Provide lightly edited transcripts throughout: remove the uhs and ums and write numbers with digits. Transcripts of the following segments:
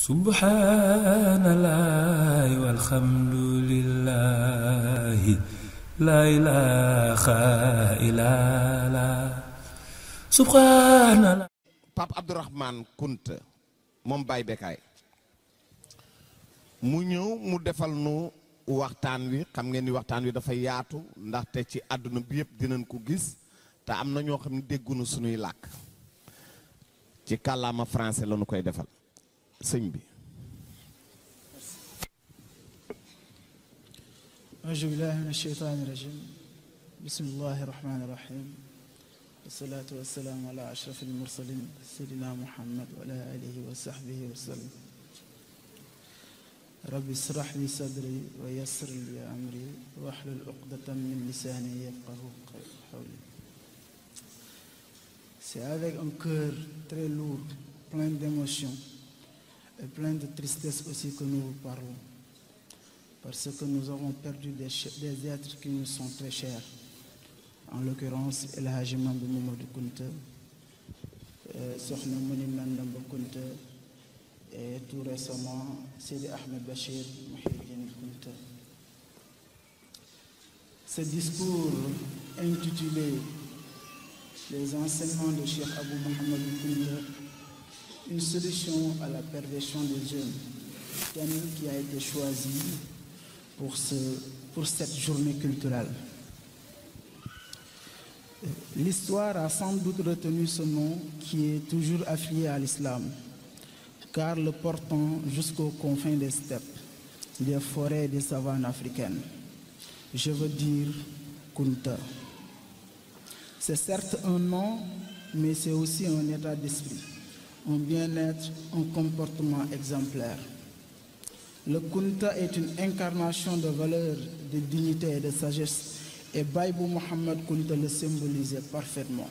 Subhanallah walhamdulillah la ilaha illallah subhanallah. Pape Abdourahmane Kounta moom Baye Bécaye mu ñëw mu defal nu waxtaan wi. xam ngeen ni waxtaan wi dafa yaatu ndaxte ci àdduna bi yëpp dinañ ko gis te am na ñoo xam ne déggunu suñuy làkk ci kàllaama français la ñu koy defal sëñ bi. auzu billahi mina sheytaani rajim bismillahi rahmaani rahim wasalaatu wasalaamu ala ashrafil mursalin sayyidina muhammad wa ala alihi wa sahbihi wa sallam. rabbi israh li sadri wa yassir li amri wahlul uqdatan min lisani yafqahu qawli. C'est avec un cœur très lourd, plein d'émotions et plein de tristesse aussi que nous vous parlons, parce que nous avons perdu des êtres qui nous sont très chers, en l'occurrence El Hadji Mambi Mamadou Kounta, Sokhna Mouni Nandamba Kounta et tout récemment Sidi Ahmed Bachir Mouhidine Kounta. Ce discours intitulé Les enseignements de Cheikh Abou Mohamed Kounta, une solution à la perversion des jeunes, thème qui a été choisi pour cette journée culturelle. L'histoire a sans doute retenu ce nom qui est toujours affilié à l'islam, car le portant jusqu'aux confins des steppes, des forêts et des savanes africaines. Je veux dire Kounta. C'est certes un nom, mais c'est aussi un état d'esprit, un bien-être, un comportement exemplaire. Le Kounta est une incarnation de valeurs, de dignité et de sagesse, et Baye Bou Mohamed Kounta le symbolisait parfaitement.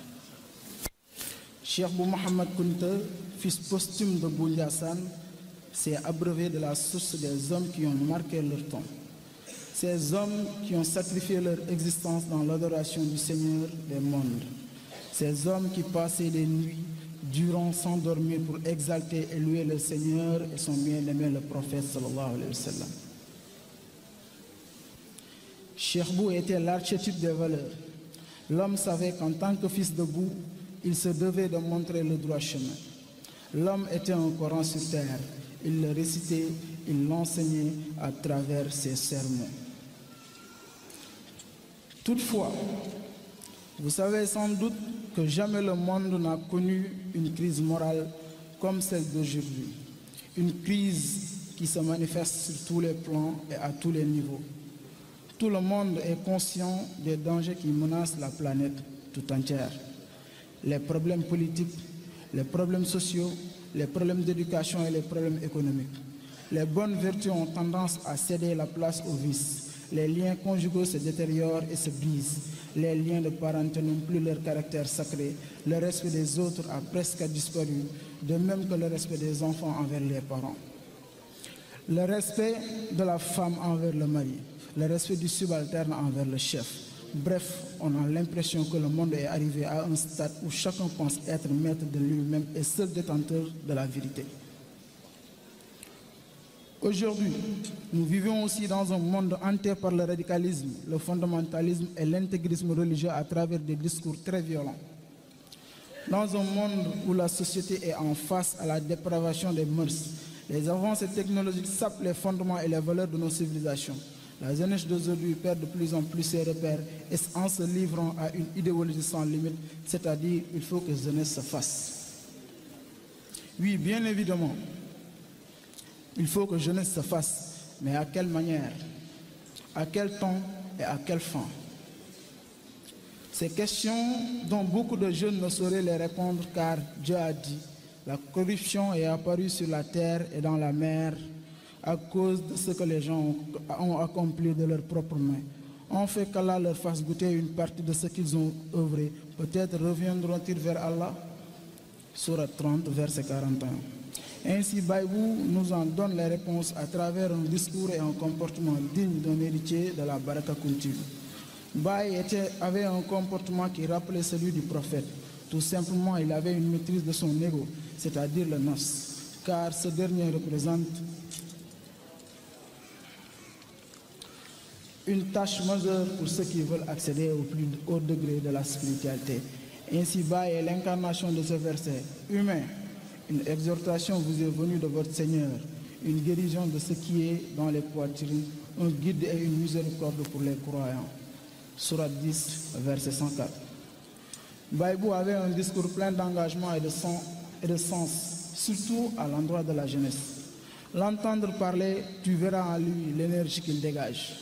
Cheikh Bou Mohamed Kounta, fils posthume de Bou Ndiassane, s'est abreuvé de la source des hommes qui ont marqué leur temps. Ces hommes qui ont sacrifié leur existence dans l'adoration du Seigneur des mondes. Ces hommes qui passaient des nuits durant sans dormir pour exalter et louer le Seigneur et son bien-aimé le prophète sallallahu alayhi wa sallam. Cheikh Bou était l'archétype des valeurs. L'homme savait qu'en tant que fils de Bou, il se devait de montrer le droit chemin. L'homme était un Coran sur terre. Il le récitait, il l'enseignait à travers ses sermons. Toutefois, vous savez sans doute que jamais le monde n'a connu une crise morale comme celle d'aujourd'hui. Une crise qui se manifeste sur tous les plans et à tous les niveaux. Tout le monde est conscient des dangers qui menacent la planète tout entière. Les problèmes politiques, les problèmes sociaux, les problèmes d'éducation et les problèmes économiques. Les bonnes vertus ont tendance à céder la place aux vices. Les liens conjugaux se détériorent et se brisent. Les liens de parenté n'ont plus leur caractère sacré. Le respect des autres a presque disparu, de même que le respect des enfants envers les parents. Le respect de la femme envers le mari. Le respect du subalterne envers le chef. Bref, on a l'impression que le monde est arrivé à un stade où chacun pense être maître de lui-même et seul détenteur de la vérité. Aujourd'hui, nous vivons aussi dans un monde hanté par le radicalisme, le fondamentalisme et l'intégrisme religieux à travers des discours très violents. Dans un monde où la société est en face à la dépravation des mœurs, les avancées technologiques sapent les fondements et les valeurs de nos civilisations. La jeunesse d'aujourd'hui perd de plus en plus ses repères et en se livrant à une idéologie sans limite, c'est-à-dire il faut que la jeunesse se fasse. Oui, bien évidemment, il faut que la jeunesse se fasse, mais à quelle manière, à quel temps et à quelle fin? Ces questions dont beaucoup de jeunes ne sauraient les répondre car Dieu a dit « La corruption est apparue sur la terre et dans la mer à cause de ce que les gens ont accompli de leurs propres mains. On fait qu'Allah leur fasse goûter une partie de ce qu'ils ont œuvré. Peut-être reviendront-ils vers Allah » Sourate 30, verset 41. Ainsi, Baye Bou nous en donne les réponses à travers un discours et un comportement digne d'un héritier de la Baraka Kounti. Baye avait un comportement qui rappelait celui du prophète. Tout simplement, il avait une maîtrise de son ego, c'est-à-dire le nafs. car ce dernier représente une tâche majeure pour ceux qui veulent accéder au plus haut degré de la spiritualité. Ainsi, Baye est l'incarnation de ce verset humain. Une exhortation vous est venue de votre Seigneur, une guérison de ce qui est dans les poitrines, un guide et une miséricorde pour les croyants. Sourate 10, verset 104. Baïbou avait un discours plein d'engagement et de sens, surtout à l'endroit de la jeunesse. L'entendre parler, tu verras en lui l'énergie qu'il dégage.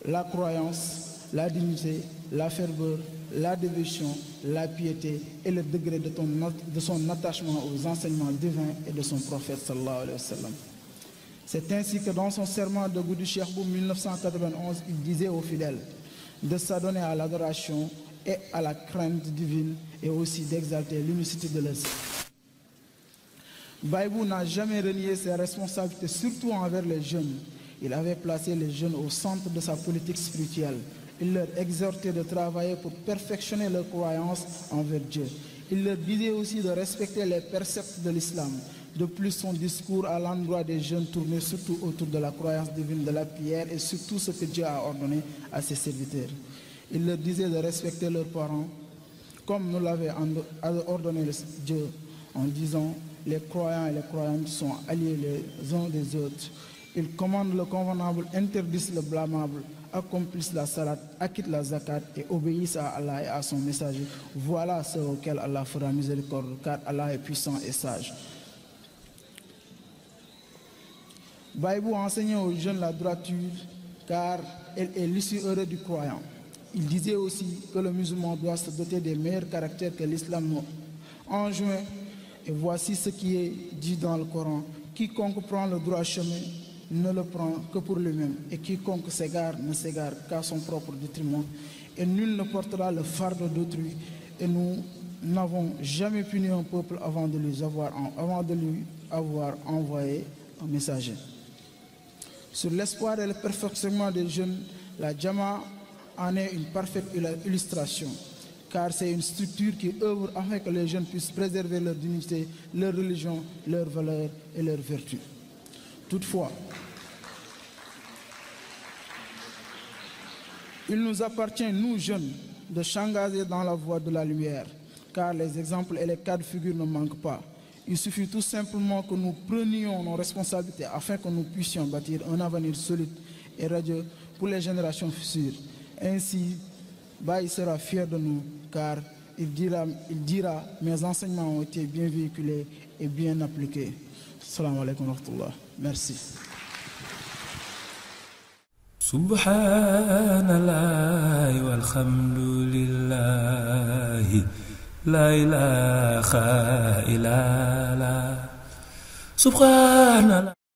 La croyance, la dignité, la ferveur, la dévotion, la piété et le degré de son attachement aux enseignements divins et de son prophète sallallahu alayhi wa sallam. C'est ainsi que dans son serment de Goudou Cheikh 1991, il disait aux fidèles de s'adonner à l'adoration et à la crainte divine et aussi d'exalter l'unicité de l'esprit. Baïbou n'a jamais renié ses responsabilités, surtout envers les jeunes. Il avait placé les jeunes au centre de sa politique spirituelle. Il leur exhortait de travailler pour perfectionner leur croyance envers Dieu. Il leur disait aussi de respecter les préceptes de l'islam. De plus, son discours à l'endroit des jeunes tournait surtout autour de la croyance divine, de la prière et surtout ce que Dieu a ordonné à ses serviteurs. Il leur disait de respecter leurs parents comme nous l'avait ordonné Dieu en disant les croyants et les croyantes sont alliés les uns des autres. Il commande le convenable, interdisent le blâmable, accomplissent la salat, acquittent la zakat et obéissent à Allah et à son messager. Voilà ce auquel Allah fera miséricorde, car Allah est puissant et sage. Baïbou enseignait aux jeunes la droiture, car elle est l'issue heureuse du croyant. Il disait aussi que le musulman doit se doter des meilleurs caractères que l'islam enjoint. Et voici ce qui est dit dans le Coran. Quiconque prend le droit chemin ne le prend que pour lui-même. Et quiconque s'égare ne s'égare qu'à son propre détriment. Et nul ne portera le fardeau d'autrui. Et nous n'avons jamais puni un peuple avant de lui avoir envoyé un messager. Sur l'espoir et le perfectionnement des jeunes, la Jama en est une parfaite illustration, car c'est une structure qui œuvre afin que les jeunes puissent préserver leur dignité, leur religion, leurs valeurs et leurs vertus. Toutefois, il nous appartient, nous jeunes, de s'engager dans la voie de la lumière, car les exemples et les cas de figure ne manquent pas. Il suffit tout simplement que nous prenions nos responsabilités afin que nous puissions bâtir un avenir solide et radieux pour les générations futures. Ainsi, Baye sera fier de nous, car il dira mes enseignements ont été bien véhiculés et bien appliqués. Assalamu alaikum wa rahmatullah. Merci. Subhanallah walhamdulillah, la ilaha illallah. Subhanallah.